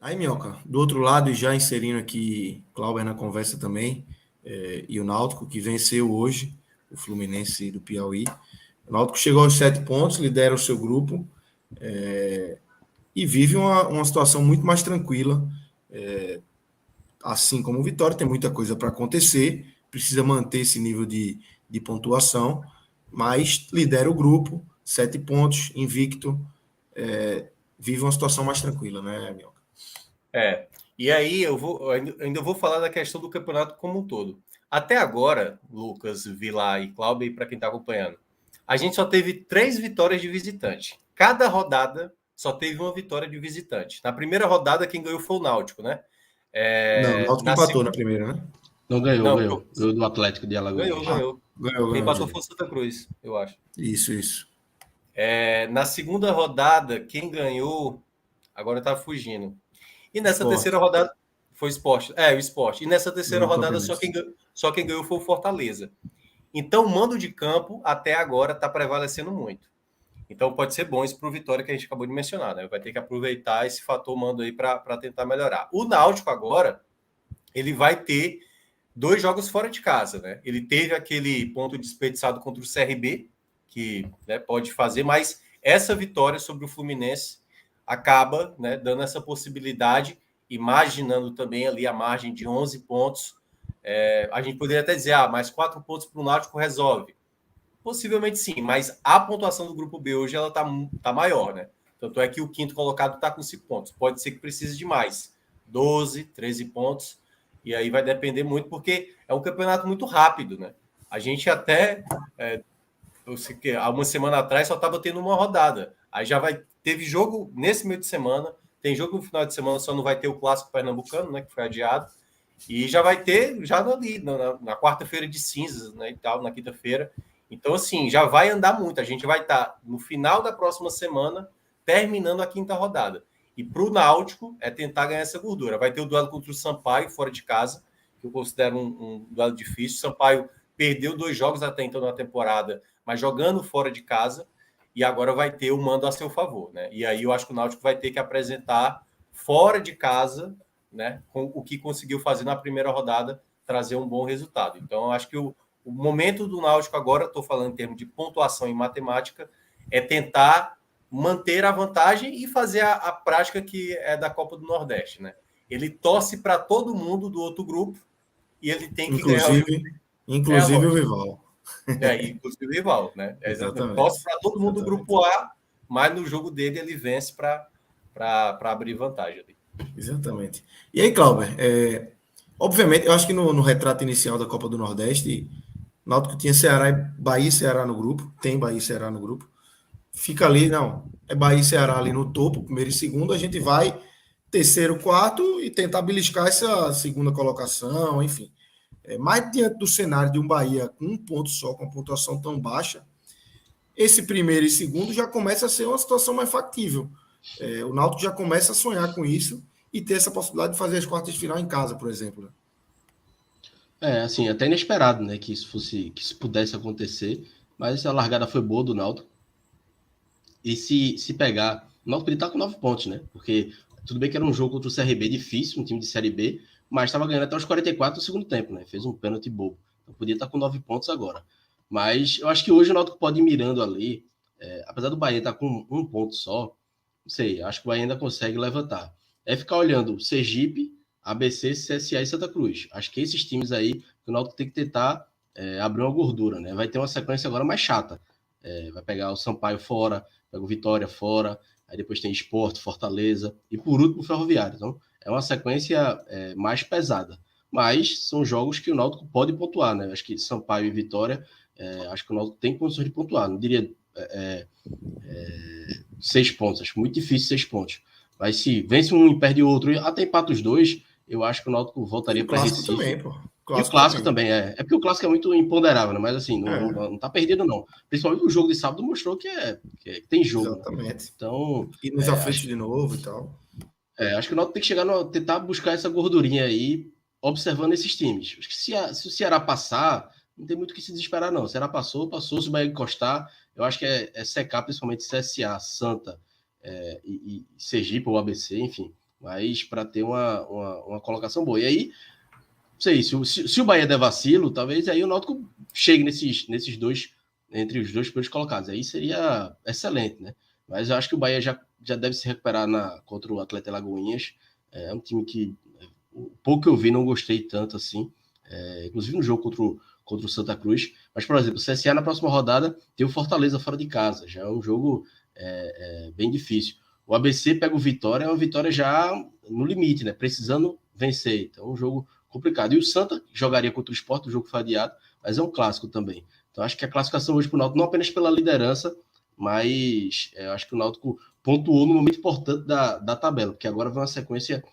Aí, Minhoca, do outro lado, e já inserindo aqui Cláudio na conversa também, e o Náutico, que venceu hoje o Fluminense do Piauí. O Náutico chegou aos 7 pontos, lidera o seu grupo, e vive uma situação muito mais tranquila. Assim como o Vitória, tem muita coisa para acontecer, precisa manter esse nível de pontuação, mas lidera o grupo, 7 pontos, invicto, vive uma situação mais tranquila, né, Minhoca? E aí eu ainda vou falar da questão do campeonato como um todo. Até agora, Lucas, Vilar e Cláudio, e para quem está acompanhando, a gente só teve 3 vitórias de visitante. Cada rodada só teve uma vitória de visitante. Na primeira rodada, quem ganhou foi o Náutico, né? Não, o Náutico Na empatou na segunda. primeira, né? Não ganhou, Não, ganhou. Ganhou do Atlético de ganhou, Alagoinhas. Ah, ganhou. ganhou, Quem ganhou, empatou gente. foi o Santa Cruz, eu acho. Isso. Na segunda rodada, quem ganhou, agora tá fugindo. E nessa terceira Esporte, rodada foi esporte. O esporte. E nessa terceira ganhou o rodada Campinense. só quem ganhou foi o Fortaleza. Então o mando de campo até agora está prevalecendo muito. Então pode ser bom isso para o Vitória que a gente acabou de mencionar, né? Vai ter que aproveitar esse fator mando aí para tentar melhorar. O Náutico agora ele vai ter 2 jogos fora de casa, né? Ele teve aquele ponto desperdiçado contra o CRB, que né, pode fazer, mas essa vitória sobre o Fluminense acaba né, dando essa possibilidade, imaginando também ali a margem de 11 pontos. A gente poderia até dizer, mais 4 pontos para o Náutico resolve. Possivelmente sim, mas a pontuação do grupo B hoje ela tá maior, né? Tanto é que o quinto colocado está com 5 pontos. Pode ser que precise de mais. 12, 13 pontos. E aí vai depender muito, porque é um campeonato muito rápido, né? A gente até há uma semana atrás só estava tendo uma rodada. Aí já teve jogo nesse meio de semana, tem jogo no final de semana, só não vai ter o clássico pernambucano, né? Que foi adiado. E já vai ter já ali, na quarta-feira de cinzas, né? E tal, na quinta-feira. Então, assim, já vai andar muito. A gente vai estar no final da próxima semana, terminando a quinta rodada. E para o Náutico é tentar ganhar essa gordura. Vai ter o duelo contra o Sampaio, fora de casa, que eu considero um duelo difícil. O Sampaio perdeu 2 jogos até então na temporada, mas jogando fora de casa. E agora vai ter o mando a seu favor, né? E aí eu acho que o Náutico vai ter que apresentar fora de casa, né? Com o que conseguiu fazer na primeira rodada, trazer um bom resultado. Então, eu acho que o momento do Náutico agora, estou falando em termos de pontuação e matemática, é tentar manter a vantagem e fazer a prática que é da Copa do Nordeste, né? Ele torce para todo mundo do outro grupo e ele tem que ganhar o jogo. É a Inclusive o lógica. rival. Inclusive o rival, né? Exatamente. Torce Exatamente. para todo mundo do Exatamente. grupo A, mas no jogo dele ele vence para abrir vantagem ali. Exatamente. E aí, Clauber, obviamente, eu acho que no retrato inicial da Copa do Nordeste, Náutico tinha Bahia e Ceará no grupo, tem Bahia e Ceará no grupo. Fica ali, não, é Bahia e Ceará ali no topo, primeiro e segundo, a gente vai terceiro, quarto e tentar beliscar essa segunda colocação, enfim. Mas diante do cenário de um Bahia com um ponto só, com uma pontuação tão baixa, esse primeiro e segundo já começa a ser uma situação mais factível. O Náutico já começa a sonhar com isso e ter essa possibilidade de fazer as quartas de final em casa, por exemplo. Assim, até inesperado, né, que isso pudesse acontecer, mas a largada foi boa do Náutico. E se pegar, o Náutico ele tá com 9 pontos, né? Porque tudo bem que era um jogo contra o CRB difícil, um time de Série B, mas estava ganhando até os 44 do segundo tempo, né? Fez um pênalti bobo. Então podia estar com 9 pontos agora. Mas eu acho que hoje o Náutico pode ir mirando ali, apesar do Bahia estar com um ponto só, não sei, acho que o Bahia ainda consegue levantar. É ficar olhando Sergipe, ABC, CSA e Santa Cruz. Acho que esses times aí, que o Náutico tem que tentar abrir uma gordura, né? Vai ter uma sequência agora mais chata. Vai pegar o Sampaio fora, pega o Vitória fora, aí depois tem Sport, Fortaleza e por último o Ferroviário. Então é uma sequência mais pesada. Mas são jogos que o Náutico pode pontuar, né? Acho que Sampaio e Vitória, acho que o Náutico tem condições de pontuar. Não diria 6 pontos, acho muito difícil 6 pontos. Mas se vence um e perde o outro, até empata os dois, eu acho que o Náutico voltaria para Recife. Também, pô. E o clássico também, é porque o clássico é muito imponderável, né? Mas assim, não tá perdido, não. Principalmente o jogo de sábado mostrou que tem jogo. Exatamente. Né? Então. E nos aflitos de novo e tal. Acho que o Náutico tem que chegar tentar buscar essa gordurinha aí, observando esses times. Acho que se o Ceará passar, não tem muito o que se desesperar, não. O Ceará passou, se o Bahia encostar, eu acho que é secar, principalmente CSA, Santa e Sergipe ou ABC, enfim. mas para ter uma colocação boa. E aí, não sei, se o Bahia der vacilo, talvez aí o Náutico chegue nesses dois, entre os dois primeiros colocados. Aí seria excelente, né? Mas eu acho que o Bahia já deve se recuperar contra o Atlético Alagoinhas. É um time que, o pouco que eu vi, não gostei tanto assim. Inclusive no jogo contra o Santa Cruz. Mas, por exemplo, o CSA na próxima rodada tem o Fortaleza fora de casa. Já é um jogo bem difícil. O ABC pega o Vitória, é uma vitória já no limite, né? Precisando vencer. Então, é um jogo complicado. E o Santa jogaria contra o Sport, o jogo foi adiado, mas é um clássico também. Então, acho que a classificação hoje para o Náutico, não apenas pela liderança, mas eu acho que o Náutico pontuou no momento importante da tabela, porque agora vai uma sequência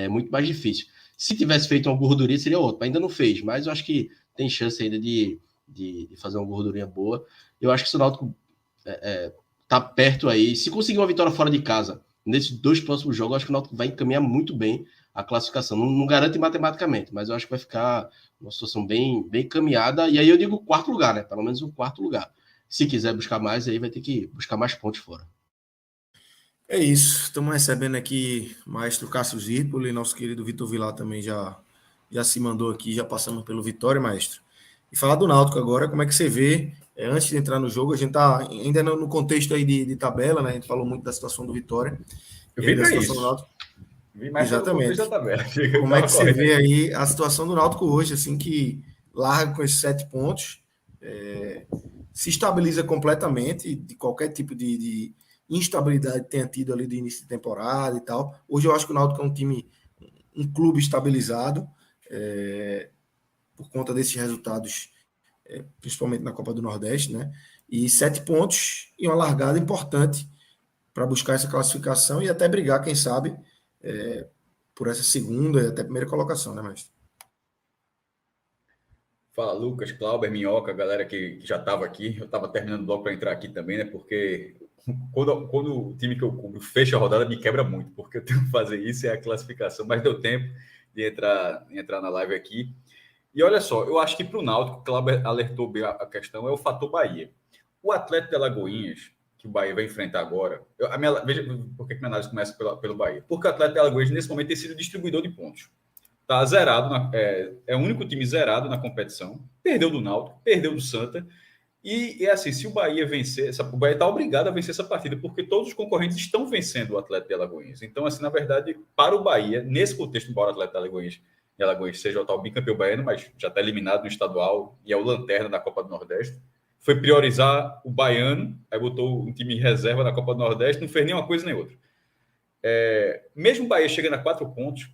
muito mais difícil. Se tivesse feito uma gordurinha, seria outro. Ainda não fez, mas eu acho que tem chance ainda de fazer uma gordurinha boa. Eu acho que o Náutico tá perto aí. Se conseguir uma vitória fora de casa, nesses 2 próximos jogos, eu acho que o Náutico vai encaminhar muito bem a classificação. Não garante matematicamente, mas eu acho que vai ficar uma situação bem, bem encaminhada. E aí eu digo 4º lugar, né? Pelo menos um 4º lugar. Se quiser buscar mais, aí vai ter que buscar mais pontos fora. É isso. Estamos recebendo aqui Maestro Cássio Zirpoli, nosso querido Vitor Vilar também já se mandou aqui, já passamos pelo Vitória, Maestro. E falar do Náutico agora, como é que você vê, antes de entrar no jogo, a gente está ainda no contexto aí de tabela, né? A gente falou muito da situação do Vitória. Eu vim para isso. Do Náutico. Vi mais exatamente. Da tabela. Como é que você vê aí a situação do Náutico hoje, assim, que larga com esses 7 pontos, se estabiliza completamente de qualquer tipo de instabilidade que tenha tido ali do início de temporada e tal. Hoje eu acho que o Náutico é um clube estabilizado, por conta desses resultados, principalmente na Copa do Nordeste, né? E 7 pontos e uma largada importante para buscar essa classificação e até brigar, quem sabe, por essa segunda e até primeira colocação, né, Mestre? Fala, Lucas, Clauber, Minhoca, galera que já estava aqui. Eu estava terminando o bloco para entrar aqui também, né? Porque quando o time que eu cubro fecha a rodada, me quebra muito, porque eu tenho que fazer isso, é a classificação. Mas deu tempo de entrar na live aqui. E olha só, eu acho que para o Náutico, o Clauber alertou bem a questão, é o fator Bahia. O Atlético de Alagoinhas, que o Bahia vai enfrentar agora, veja por que minha análise começa pelo Bahia. Porque o Atlético de Alagoinhas, nesse momento, tem sido distribuidor de pontos. Está zerado, é o único time zerado na competição. Perdeu do Náutico, perdeu do Santa. E assim, se o Bahia vencer, o Bahia está obrigado a vencer essa partida, porque todos os concorrentes estão vencendo o Atlético de Alagoinhas. Então, assim, na verdade, para o Bahia, nesse contexto, embora o Atlético de Alagoinhas seja o atual bicampeão baiano, mas já está eliminado no estadual e é o lanterna da Copa do Nordeste, foi priorizar o baiano, aí botou um time em reserva na Copa do Nordeste, não fez nem uma coisa nem outra. Mesmo o Bahia chegando a 4 pontos,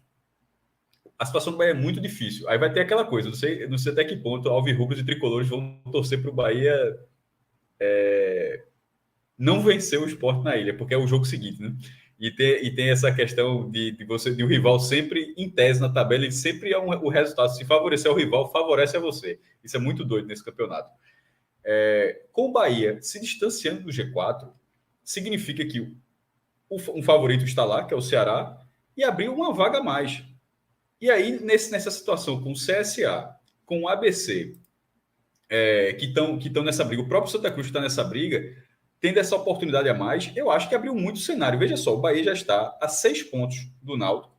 a situação do Bahia é muito difícil. Aí vai ter aquela coisa, não sei até que ponto alvirrubros e tricolores vão torcer para o Bahia não vencer o Sport na ilha, porque é o jogo seguinte, né? E tem essa questão de o rival sempre em tese na tabela, ele sempre é o resultado. Se favorecer o rival, favorece a você. Isso é muito doido nesse campeonato. Com o Bahia se distanciando do G4, significa que um favorito está lá, que é o Ceará, e abriu uma vaga a mais. E aí, nessa situação, com o CSA, com o ABC, que estão nessa briga, o próprio Santa Cruz está nessa briga, tendo essa oportunidade a mais, eu acho que abriu muito o cenário. Veja só, o Bahia já está a 6 pontos do Náutico,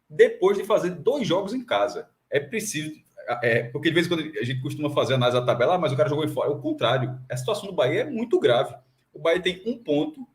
depois de fazer 2 jogos em casa. É preciso... porque de vez em quando a gente costuma fazer análise da tabela, mas o cara jogou em fora. É o contrário. A situação do Bahia é muito grave. O Bahia tem 1 ponto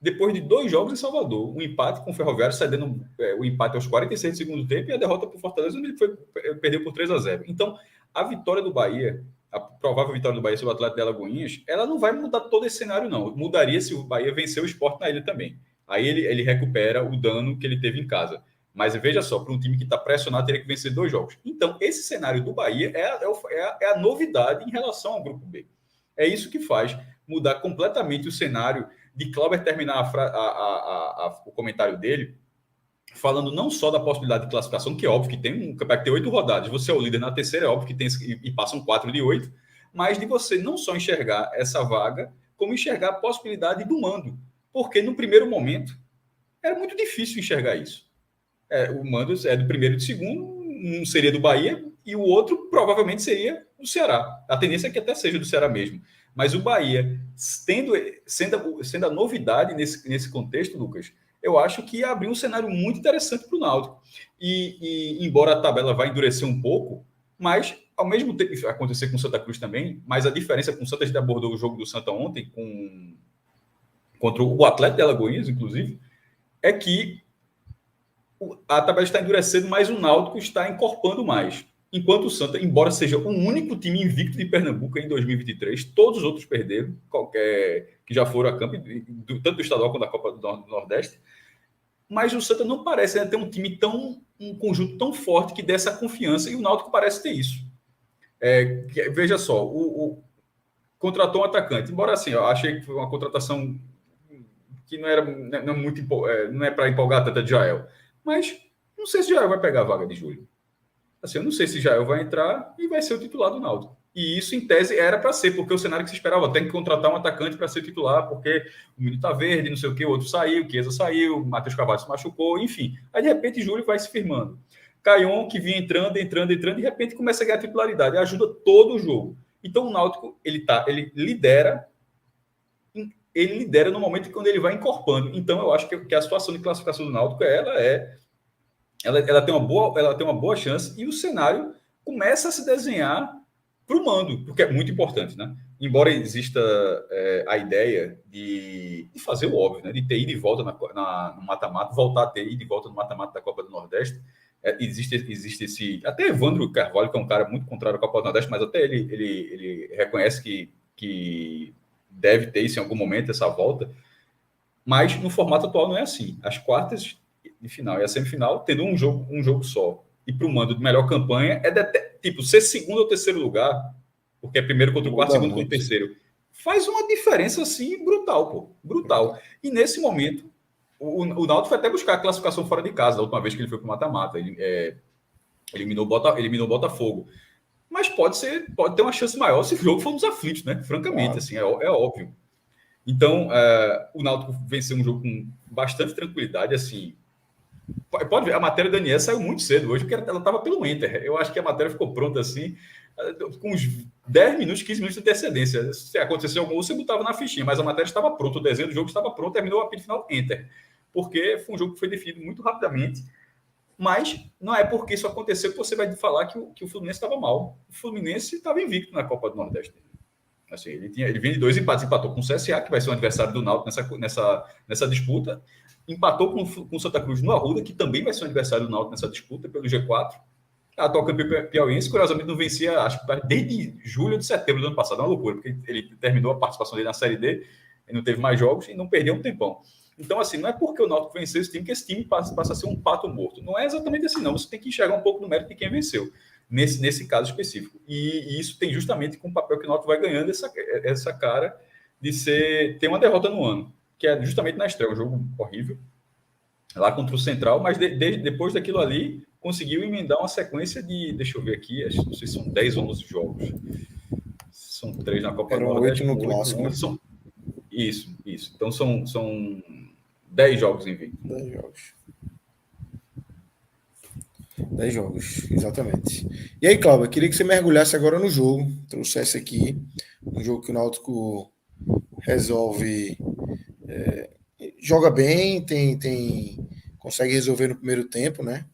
depois de 2 jogos em Salvador. Um empate com o Ferroviário, cedendo o empate aos 46 do segundo tempo, e a derrota para o Fortaleza, onde ele perdeu por 3-0. Então, a vitória do Bahia, a provável vitória do Bahia sobre o Atlético de Alagoinhas, ela não vai mudar todo esse cenário, não. Mudaria se o Bahia vencer o Sport na ilha também. Aí ele recupera o dano que ele teve em casa. Mas veja só, para um time que está pressionado, teria que vencer 2 jogos. Então, esse cenário do Bahia é a novidade em relação ao Grupo B. É isso que faz mudar completamente o cenário de Clauber terminar o comentário dele falando não só da possibilidade de classificação, que é óbvio que tem um campeonato que tem 8 rodadas, você é o líder na terceira, é óbvio que tem e passam 4 de 8, mas de você não só enxergar essa vaga, como enxergar a possibilidade do mando. Porque no primeiro momento era muito difícil enxergar isso. O mando é do primeiro e do segundo, um seria do Bahia e o outro provavelmente seria do Ceará. A tendência é que até seja do Ceará mesmo. Mas o Bahia, sendo a novidade nesse contexto, Lucas, eu acho que abriu um cenário muito interessante para o Náutico. E embora a tabela vá endurecer um pouco, mas ao mesmo tempo, isso vai acontecer com o Santa Cruz também, mas a diferença com o Santa, a gente abordou o jogo do Santa ontem, contra o Atlético de Alagoinhas, inclusive, é que a tabela está endurecendo, mas o Náutico está encorpando mais. Enquanto o Santa, embora seja o único time invicto de Pernambuco em 2023, todos os outros perderam, que já foram a campo, tanto do estadual quanto da Copa do Nordeste. Mas o Santa não parece ter um time um conjunto tão forte que dê essa confiança, e o Náutico parece ter isso. Veja só, contratou um atacante, embora assim, eu achei que foi uma contratação que não é para empolgar tanto de Jael. Mas não sei se Jael vai pegar a vaga de Júlio. Assim, eu não sei se Jael vai entrar e vai ser o titular do Náutico. E isso, em tese, era para ser, porque o cenário que se esperava, tem que contratar um atacante para ser titular, porque o menino tá verde, não sei o que, o outro saiu, o Chiesa saiu, o Matheus Carvalho se machucou, enfim. Aí, de repente, Júlio vai se firmando. Caion, que vinha entrando, de repente começa a ganhar titularidade, ajuda todo o jogo. Então, o Náutico, ele lidera no momento quando ele vai encorpando. Então, eu acho que a situação de classificação do Náutico, ela tem uma boa chance, e o cenário começa a se desenhar para o mando, porque é muito importante, né? Embora exista a ideia de fazer o óbvio, né? De ter ido e volta no mata-mata, voltar a ter ido e volta no mata-mata da Copa do Nordeste. Existe esse... Até Evandro Carvalho, que é um cara muito contrário à Copa do Nordeste, mas até ele reconhece que deve ter isso em algum momento, essa volta. Mas no formato atual não é assim. As quartas de final e a semifinal, tendo um jogo só, e para o mando de melhor campanha, ser segundo ou terceiro lugar, porque é primeiro contra o quarto, segundo contra o terceiro. Faz uma diferença, assim, brutal, pô. Brutal. E nesse momento, o Náutico foi até buscar a classificação fora de casa, da última vez que ele foi para o mata-mata. Ele eliminou o Botafogo. Mas pode ter uma chance maior se o jogo for nos aflitos, né? Francamente, assim, é óbvio. Então, o Náutico venceu um jogo com bastante tranquilidade, assim. Pode ver, a matéria da Daniela saiu muito cedo hoje, porque ela estava pelo Enter. Eu acho que a matéria ficou pronta assim, com uns 10 minutos, 15 minutos de antecedência. Se aconteceu algum, você botava na fichinha, mas a matéria estava pronta, o desenho do jogo estava pronto, terminou o apito final Enter. Porque foi um jogo que foi definido muito rapidamente, mas não é porque isso aconteceu que você vai falar que o Fluminense estava mal. O Fluminense estava invicto na Copa do Nordeste. Assim, ele vem de 2 empates, empatou com o CSA, que vai ser o adversário do Náutico nessa disputa, empatou com o Santa Cruz no Arruda, que também vai ser o adversário do Náutico nessa disputa pelo G4. A atual campeão piauiense, curiosamente, não vencia, acho que desde julho de setembro do ano passado. É uma loucura, porque ele terminou a participação dele na Série D, ele não teve mais jogos e não perdeu um tempão. Então, assim, não é porque o Náutico venceu esse time que esse time passa a ser um pato morto. Não é exatamente assim, não. Você tem que enxergar um pouco do mérito de quem venceu, nesse caso específico. E isso tem justamente com o papel que o Náutico vai ganhando essa cara de ter uma derrota no ano, que é justamente na estreia, um jogo horrível, lá contra o Central, mas depois daquilo ali, conseguiu emendar uma sequência de, deixa eu ver aqui, não sei se são 10 ou 11 jogos. São 3 na Copa do Nordeste. 8 no Clássico. Isso. Então são 10 jogos invictos. 10 jogos, exatamente. E aí, Cláudio, eu queria que você mergulhasse agora no jogo, trouxesse aqui um jogo que o Náutico resolve, joga bem, consegue resolver no primeiro tempo, né?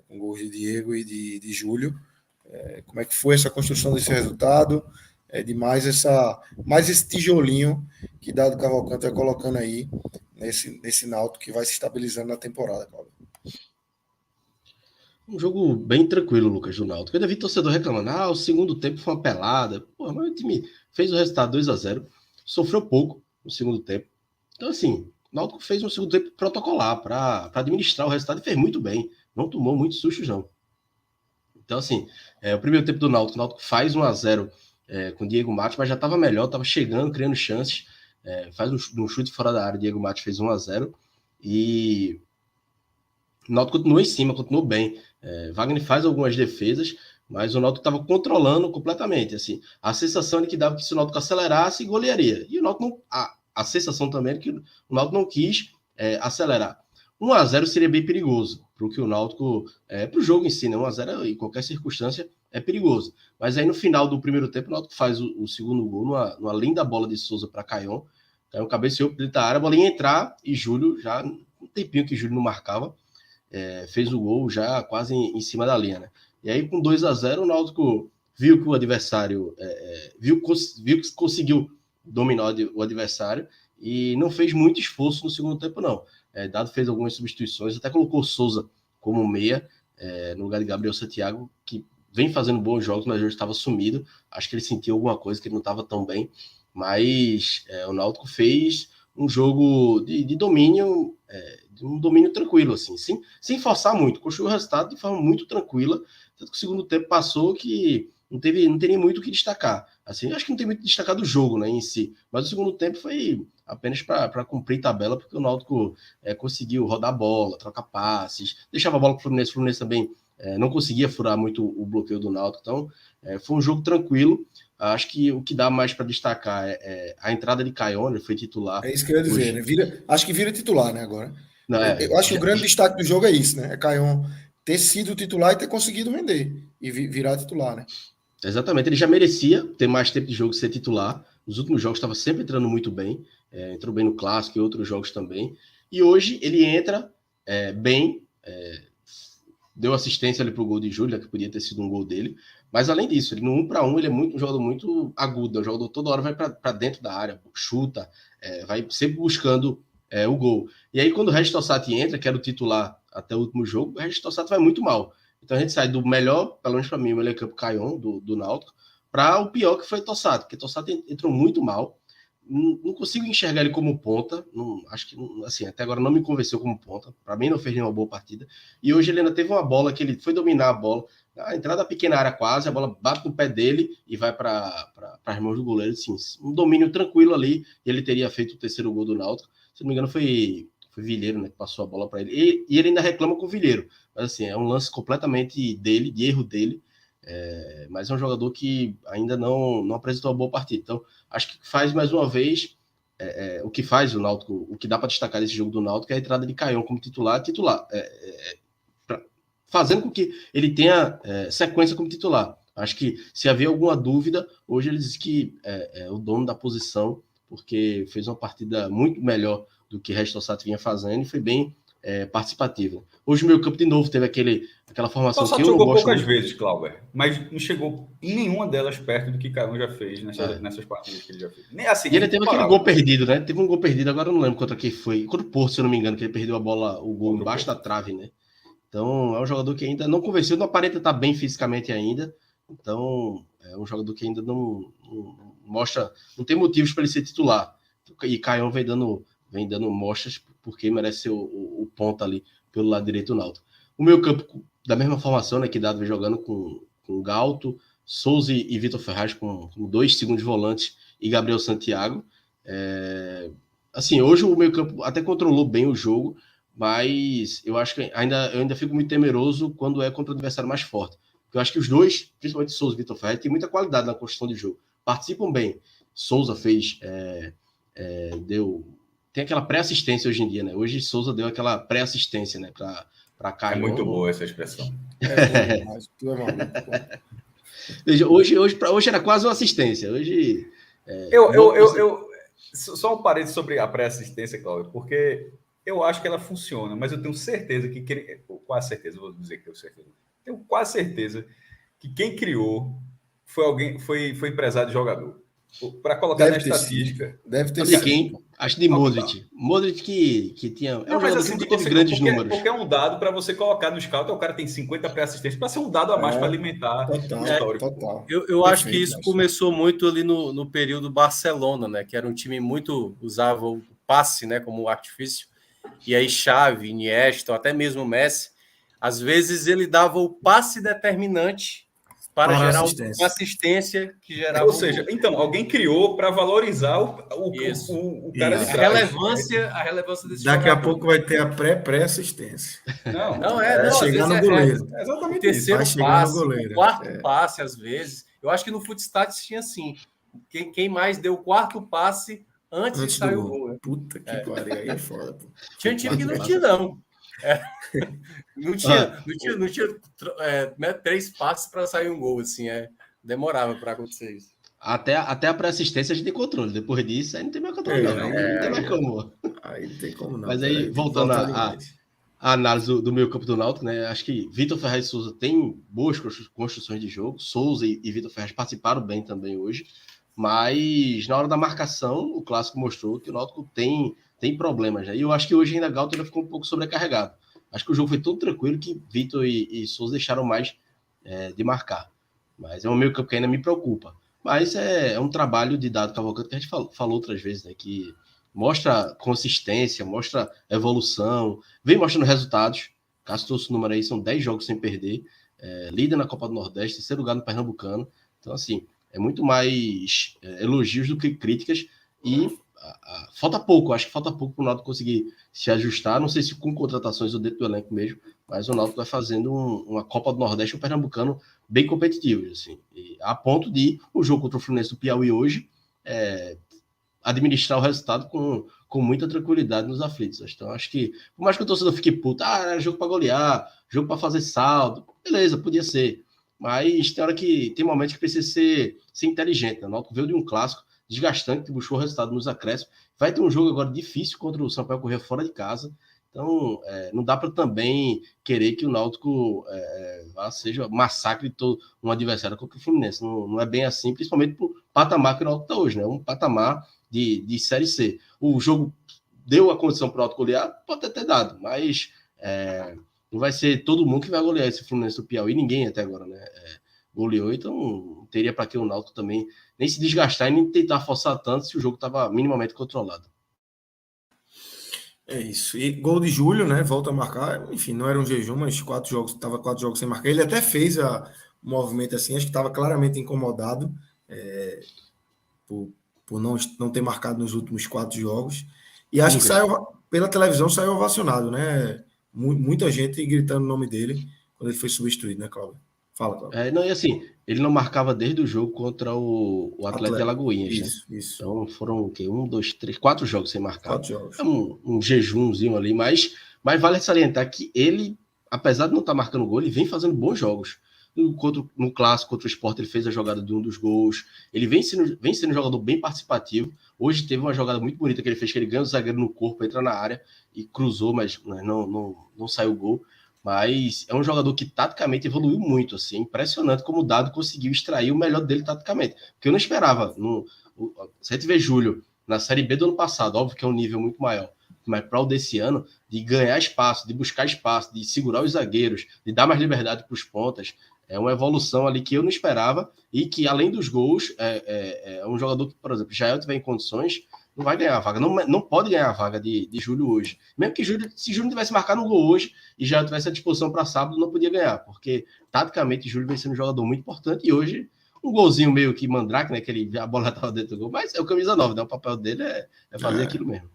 Com gols de Diego e de Júlio. Como é que foi essa construção desse resultado? Mais esse tijolinho que Dado Cavalcante vai colocando aí nesse Náutico que vai se estabilizando na temporada, Cláudio. Um jogo bem tranquilo, Lucas, do Náutico. Eu ainda vi torcedor reclamando, o segundo tempo foi uma pelada. Pô, mas o time fez o resultado 2-0, sofreu pouco no segundo tempo. Então, assim, o Náutico fez um segundo tempo protocolar para administrar o resultado e fez muito bem. Não tomou muitos sustos, não. Então, assim, o primeiro tempo do Náutico, o Náutico faz 1-0 com o Diego Matos, mas já estava melhor, estava chegando, criando chances. Faz um chute fora da área, Diego Matos fez 1-0 e o Náutico continuou em cima, continuou bem. Wagner faz algumas defesas, mas o Náutico estava controlando completamente. Assim, a sensação de que dava que se o Náutico acelerasse, golearia. E o Náutico não, a sensação também é que o Náutico não quis acelerar. 1-0 seria bem perigoso para o que o Náutico, para o jogo em si, né? 1-0 em qualquer circunstância é perigoso. Mas aí no final do primeiro tempo, o Náutico faz o segundo gol numa linda bola de Souza para Caion. Caion cabeceou para a área, a bola ia entrar e Júlio já tempinho que o Júlio não marcava, fez o gol já quase em cima da linha, né? E aí, com 2-0, o Náutico viu que o adversário viu que conseguiu dominar o adversário e não fez muito esforço no segundo tempo, não. Dado fez algumas substituições, até colocou Souza como meia, no lugar de Gabriel Santiago, que vem fazendo bons jogos, mas hoje estava sumido. Acho que ele sentiu alguma coisa, que ele não estava tão bem. Mas o Náutico fez um jogo de domínio, de um domínio tranquilo, assim, sem forçar muito. Construiu o resultado de forma muito tranquila. Tanto que o segundo tempo passou que não tem muito o que destacar. Assim, acho que não tem muito o que destacar do jogo, né, em si. Mas o segundo tempo foi apenas para cumprir tabela, porque o Náutico conseguiu rodar a bola, trocar passes, deixava a bola para o Fluminense também não conseguia furar muito o bloqueio do Náutico. Então, foi um jogo tranquilo. Acho que o que dá mais para destacar é a entrada de Caion, ele foi titular. É isso que eu ia dizer, hoje. né? Acho que vira titular, né, agora. Não, Eu acho que o grande destaque do jogo é isso, né? É Caion ter sido titular e ter conseguido render e virar titular, né? Exatamente, ele já merecia ter mais tempo de jogo e ser titular. Nos últimos jogos estava sempre entrando muito bem, entrou bem no Clássico e outros jogos também. E hoje ele entra bem, deu assistência ali para o gol de Júlio, que podia ter sido um gol dele. Mas além disso, ele no 1-1 ele é um jogador muito agudo, um jogador toda hora vai para dentro da área, chuta, vai sempre buscando o gol. E aí quando o Regis Tossati entra, que era o titular até o último jogo, o Regis Tossati vai muito mal. Então a gente sai do melhor, pelo menos para mim, o melhor campo Caion, do Náutico, para o pior, que foi Tossati, porque Tossati entrou muito mal. Não consigo enxergar ele como ponta. Acho que, assim, até agora não me convenceu como ponta. Para mim, não fez nenhuma boa partida. E hoje ele ainda teve uma bola que ele foi dominar a bola. A entrada da pequena área quase, a bola bate no pé dele e vai para as mãos do goleiro. Assim, um domínio tranquilo ali. E ele teria feito o terceiro gol do Náutico. Se não me engano, foi Vilheiro, né, que passou a bola para ele. E ele ainda reclama com o Vilheiro. Mas assim, é um lance completamente dele, de erro dele. Mas é um jogador que ainda não apresentou uma boa partida. Então, acho que faz mais uma vez o que faz o Náutico, o que dá para destacar desse jogo do Náutico é a entrada de Caion como titular, fazendo com que ele tenha sequência como titular. Acho que se havia alguma dúvida, hoje ele diz que é o dono da posição, porque fez uma partida muito melhor do que o Regis Tossati vinha fazendo e foi bem participativo. Hoje o meu campo de novo teve aquela formação que eu não jogou gosto poucas muito. vezes, Cláudio, mas não chegou em nenhuma delas perto do que Caion já fez nessas partidas que ele já fez. Nem assim, E ele teve aquele gol perdido, né? Teve um gol perdido, agora eu não lembro contra quem foi. Contra o Porto, se eu não me engano, que ele perdeu a bola, o gol embaixo da trave, né? Então, é um jogador que ainda não convenceu, não aparenta estar bem fisicamente ainda. Então, é um jogador que ainda não mostra, não tem motivos para ele ser titular. E Caion vem dando mostras porque merece ser o ponta ali pelo lado direito do Náutico. O meu campo, da mesma formação, né, que Dado vem jogando com Galto, Souza e Vitor Ferraz com 2 segundos volantes e Gabriel Santiago. Assim, hoje o meio campo até controlou bem o jogo, mas eu acho que eu ainda fico muito temeroso quando é contra o adversário mais forte. Porque eu acho que os dois, principalmente Souza e Vitor Ferraz, têm muita qualidade na construção de jogo. Participam bem. Souza fez... Tem aquela pré-assistência hoje em dia, né? Hoje Souza deu aquela pré-assistência, né? Para Caio. É muito boa essa expressão. Hoje era quase uma assistência. Hoje. Só um parênteses sobre a pré-assistência, Cláudio, porque eu acho que ela funciona, mas eu tenho certeza que quase certeza, vou dizer que tenho certeza. Tenho quase certeza que quem criou foi empresário de jogador. Para colocar na estatística. Deve ter sido. Quem? Acho de Modric. Modric que tinha. Não, mas assim, que teve grandes números. Porque é um dado para você colocar no scout, o cara tem 50 pré-assistências, para ser um dado a mais para alimentar o histórico. Total. Eu acho que isso começou muito ali no período Barcelona, né? Que era um time muito. Usava o passe, né, como artifício. E aí Xavi, Iniesta, até mesmo Messi, às vezes ele dava o passe determinante para gerar uma assistência que gerava. Ou seja, então, alguém criou para valorizar o cara de trás. A relevância desse Daqui jogador. A pouco vai ter a pré-assistência. Não, chegar no goleiro. Exatamente o terceiro isso. passe, o quarto passe, às vezes. Eu acho que no Footstats tinha assim. Quem mais deu o quarto passe antes de sair o gol. Puta que pariu, aí é foda. Pô. Tinha time que não tinha, não. Não tinha 3 passes para sair um gol, assim, demorava para acontecer isso. Até a pré-assistência a gente tem controle, depois disso aí não tem mais controle, não tem mais como. Aí não tem como não. Mas aí, tem que voltando voltar a demais. análise do meio campo do Náutico, né? Acho que Vitor Ferraz e Souza tem boas construções de jogo. Souza e Vitor Ferraz participaram bem também hoje. Mas na hora da marcação, o clássico mostrou que o Náutico tem problemas, né? E eu acho que hoje ainda Galto ficou um pouco sobrecarregado. Acho que o jogo foi tão tranquilo que Vitor e Souza deixaram mais de marcar. Mas é um meio campo que ainda me preocupa. Mas é um trabalho de Dado Cavalcante que a gente falou outras vezes, né? Que mostra consistência, mostra evolução, vem mostrando resultados. Caso trouxe o número aí, são 10 jogos sem perder. Líder na Copa do Nordeste, terceiro lugar no Pernambucano. Então, assim, é muito mais elogios do que críticas. E falta pouco, acho que falta pouco para o Náutico conseguir se ajustar. Não sei se com contratações ou dentro do elenco mesmo, mas o Náutico vai fazendo uma Copa do Nordeste, um Pernambucano bem competitivo, assim, a ponto de o jogo contra o Fluminense do Piauí hoje administrar o resultado com muita tranquilidade nos aflitos. Então, acho que, por mais que o torcedor fique puto, era jogo para golear, jogo para fazer saldo, beleza, podia ser. Mas tem hora que tem momentos que precisa ser inteligente. Né? O Náutico veio de um clássico desgastante, que buscou o resultado nos acréscimos. Vai ter um jogo agora difícil contra o Sampaio Corrêa fora de casa. Então, não dá para também querer que o Náutico seja massacre todo um adversário contra o Fluminense. Não é bem assim, principalmente por patamar que o Náutico está hoje, né? Um patamar de Série C. O jogo deu a condição para o Náutico golear? Pode até ter dado, mas não vai ser todo mundo que vai golear esse Fluminense do Piauí, ninguém até agora, né? Goleou, então não teria para que o Náutico também nem se desgastar e nem tentar forçar tanto se o jogo estava minimamente controlado. É isso. E gol de Júlio, né? Volta a marcar. Enfim, não era um jejum, mas 4 jogos sem marcar. Ele até fez um movimento assim, acho que estava claramente incomodado por não ter marcado nos últimos 4 jogos. E acho que saiu, pela televisão, saiu ovacionado, né? Muita gente gritando o nome dele quando ele foi substituído, né, Cláudio? Fala, Cláudio. Não, e assim, ele não marcava desde o jogo contra o Atlético de Alagoinhas, isso, né? Isso. Então foram o quê? 1, 2, 3, 4 jogos sem marcar. 4 jogos. É um jejumzinho ali, mas vale salientar que ele, apesar de não estar marcando gol, ele vem fazendo bons jogos. No clássico contra o Sport, ele fez a jogada de um dos gols. Ele vem sendo um jogador bem participativo. Hoje teve uma jogada muito bonita que ele fez, que ele ganha o zagueiro no corpo, entra na área e cruzou, mas não saiu o gol. Mas é um jogador que taticamente evoluiu muito, assim, impressionante como o Dado conseguiu extrair o melhor dele taticamente, porque eu não esperava, se a gente vê Júlio na Série B do ano passado, óbvio que é um nível muito maior, mas para o desse ano, de ganhar espaço, de buscar espaço, de segurar os zagueiros, de dar mais liberdade para os pontas, é uma evolução ali que eu não esperava e que, além dos gols, é um jogador que, por exemplo, Jael tiver em condições, não vai ganhar a vaga, não pode ganhar a vaga de Júlio hoje. Mesmo que se Júlio tivesse marcado um gol hoje e já tivesse à disposição para sábado, não podia ganhar, porque taticamente Júlio vem sendo um jogador muito importante e hoje um golzinho meio que mandrake, né, que a bola estava dentro do gol, mas é o camisa 9, né, o papel dele é fazer aquilo mesmo.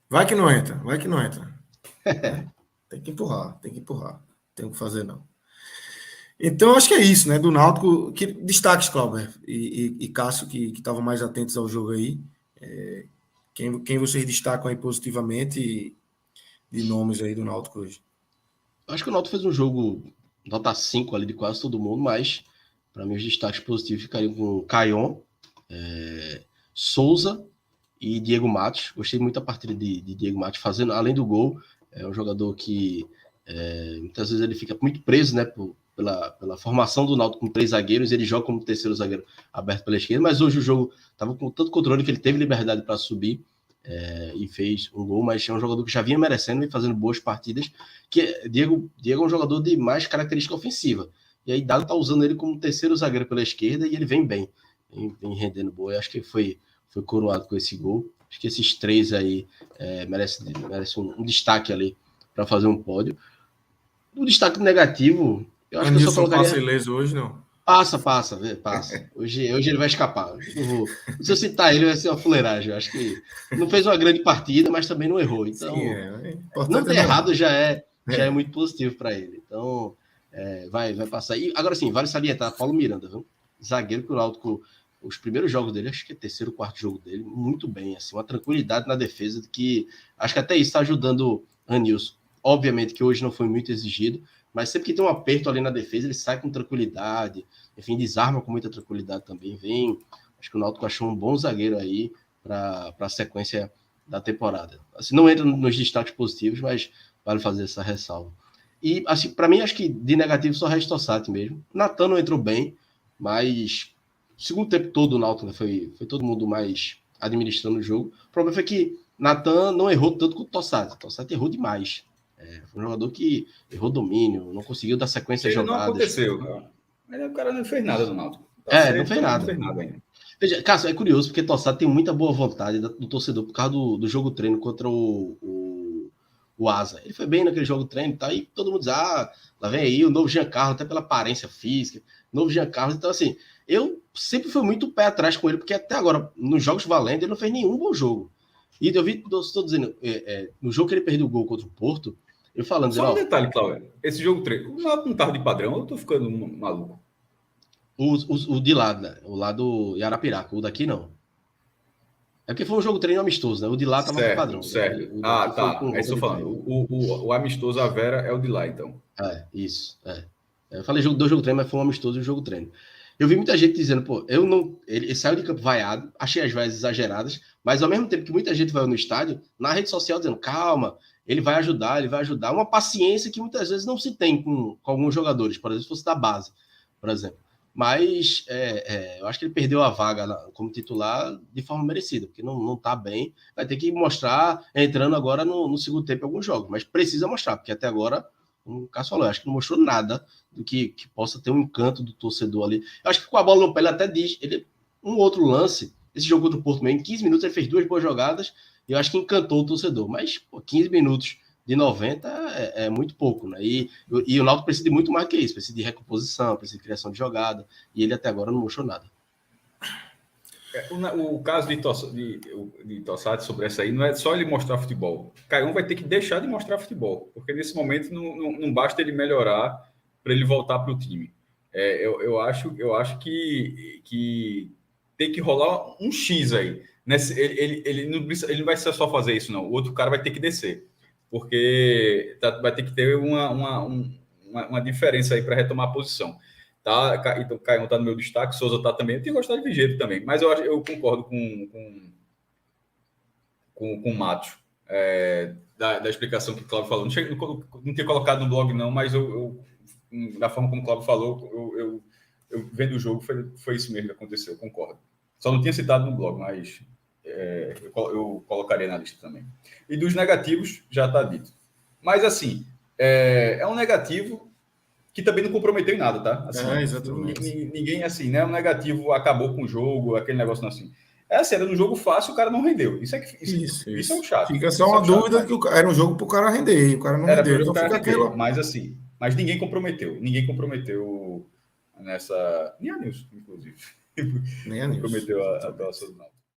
Vai que não entra. Tem que empurrar, tem que fazer não. Então, acho que é isso, né, do Náutico, que destaques, Cláudio e Cássio, que estavam mais atentos ao jogo aí, quem vocês destacam aí positivamente de nomes aí do Náutico hoje? Acho que o Náutico fez um jogo nota 5 ali de quase todo mundo, mas para mim os destaques positivos ficariam com Caion, Souza e Diego Matos. Gostei muito da partida de Diego Matos fazendo, além do gol, é um jogador que muitas vezes ele fica muito preso, né, pela formação do Náutico com 3 zagueiros, ele joga como terceiro zagueiro aberto pela esquerda, mas hoje o jogo estava com tanto controle que ele teve liberdade para subir e fez um gol, mas é um jogador que já vinha merecendo e fazendo boas partidas, que Diego é um jogador de mais característica ofensiva, e aí Dado está usando ele como terceiro zagueiro pela esquerda e ele vem bem, vem rendendo boa. Eu acho que foi coroado com esse gol. Acho que esses 3 aí merecem um destaque ali para fazer um pódio. O destaque negativo, eu acho que eu só colocaria... passa ileso hoje, não? Passa. Hoje ele vai escapar. Se eu citar ele, vai ser uma fuleiragem. Eu acho que não fez uma grande partida, mas também não errou. Então, não ter errado já é muito positivo para ele. Então, vai passar. E agora sim, vale salientar, Paulo Miranda, viu? Zagueiro que o Náutico, os primeiros jogos dele, acho que é terceiro, quarto jogo dele, muito bem, assim, uma tranquilidade na defesa, que acho que até isso está ajudando Anilson. Obviamente que hoje não foi muito exigido, mas sempre que tem um aperto ali na defesa, ele sai com tranquilidade, enfim, desarma com muita tranquilidade também, acho que o Náutico achou um bom zagueiro aí para a sequência da temporada. Assim, não entra nos destaques positivos, mas vale fazer essa ressalva. E, assim, para mim, acho que de negativo só resta o Tossati mesmo. Natan não entrou bem, mas o segundo tempo todo o Náutico, né, foi todo mundo mais administrando o jogo. O problema foi que Natan não errou tanto quanto o Tossati. O Tossati errou demais. Foi um jogador que errou domínio, não conseguiu dar sequência às Ele não jogadas. aconteceu, cara. Mas o cara não fez nada do Náutico. Não fez nada. Não fez nada ainda. Veja, Cássio, é curioso, porque Tossati tem muita boa vontade do torcedor por causa do jogo treino contra o Asa. Ele foi bem naquele jogo treino e tal, e todo mundo diz, lá vem aí o novo Giancarlo, até pela aparência física, novo Giancarlo. Então, assim, eu sempre fui muito pé atrás com ele, porque até agora, nos jogos valendo, ele não fez nenhum bom jogo. E eu vi, estou dizendo, no jogo que ele perdeu o gol contra o Porto, eu falando... Só um detalhe, Cláudio, esse jogo treino, o Náutico não estava de padrão, eu tô ficando maluco. O de lá, né? O lá do Arapiraca, o daqui não. É porque foi um jogo treino amistoso, né? O de lá tava com padrão. Certo. Tá. É isso que eu tô falando. O amistoso, a Vera, é o de lá, então. Isso. Eu falei do jogo treino, mas foi um amistoso e um jogo treino. Eu vi muita gente dizendo, pô, ele saiu de campo vaiado, achei as vaias exageradas, mas ao mesmo tempo que muita gente vai no estádio, na rede social dizendo, calma, ele vai ajudar. Uma paciência que muitas vezes não se tem com alguns jogadores, por exemplo, se fosse da base, por exemplo. Mas eu acho que ele perdeu a vaga como titular de forma merecida, porque não tá bem. Vai ter que mostrar, entrando agora no segundo tempo alguns jogos, mas precisa mostrar, porque até agora, como o Cássio falou, eu acho que não mostrou nada do que possa ter um encanto do torcedor ali. Eu acho que com a bola no pé ele até diz, um outro lance, esse jogo contra o Porto mesmo, em 15 minutos ele fez 2 boas jogadas, e eu acho que encantou o torcedor, mas 15 minutos de 90 é muito pouco, né? E o Náutico precisa de muito mais que isso, precisa de recomposição, precisa de criação de jogada, e ele até agora não mostrou nada. O caso de Tossati sobre essa aí não é só ele mostrar futebol. Caião vai ter que deixar de mostrar futebol, porque nesse momento não basta ele melhorar para ele voltar para o time. Eu acho que tem que rolar um X aí. Ele não vai só fazer isso, não. O outro cara vai ter que descer. Porque vai ter que ter uma diferença aí para retomar a posição. Tá? Então, Caio está no meu destaque, Souza está também. Eu tenho gostado de Vigílio também, mas eu concordo com o Matos, da explicação que o Cláudio falou. Não tinha colocado no blog, não, mas da forma como o Cláudio falou, eu vendo o jogo, foi isso mesmo que aconteceu, eu concordo. Só não tinha citado no blog, mas eu colocaria na lista também. E dos negativos, já está dito. Mas, assim, é um negativo que também não comprometeu em nada, tá? Assim, exatamente. Ninguém, assim, né? Um negativo acabou com o jogo, aquele negócio não assim. Era no jogo fácil, o cara não rendeu. Isso é um chato. Fica só uma dúvida que era um jogo para o cara render, o cara não rendeu. Então fica aquela... Mas ninguém comprometeu. Ninguém comprometeu nessa... Nem a Nilson, inclusive. Nem a Nilson. Comprometeu a atuação do Náutico.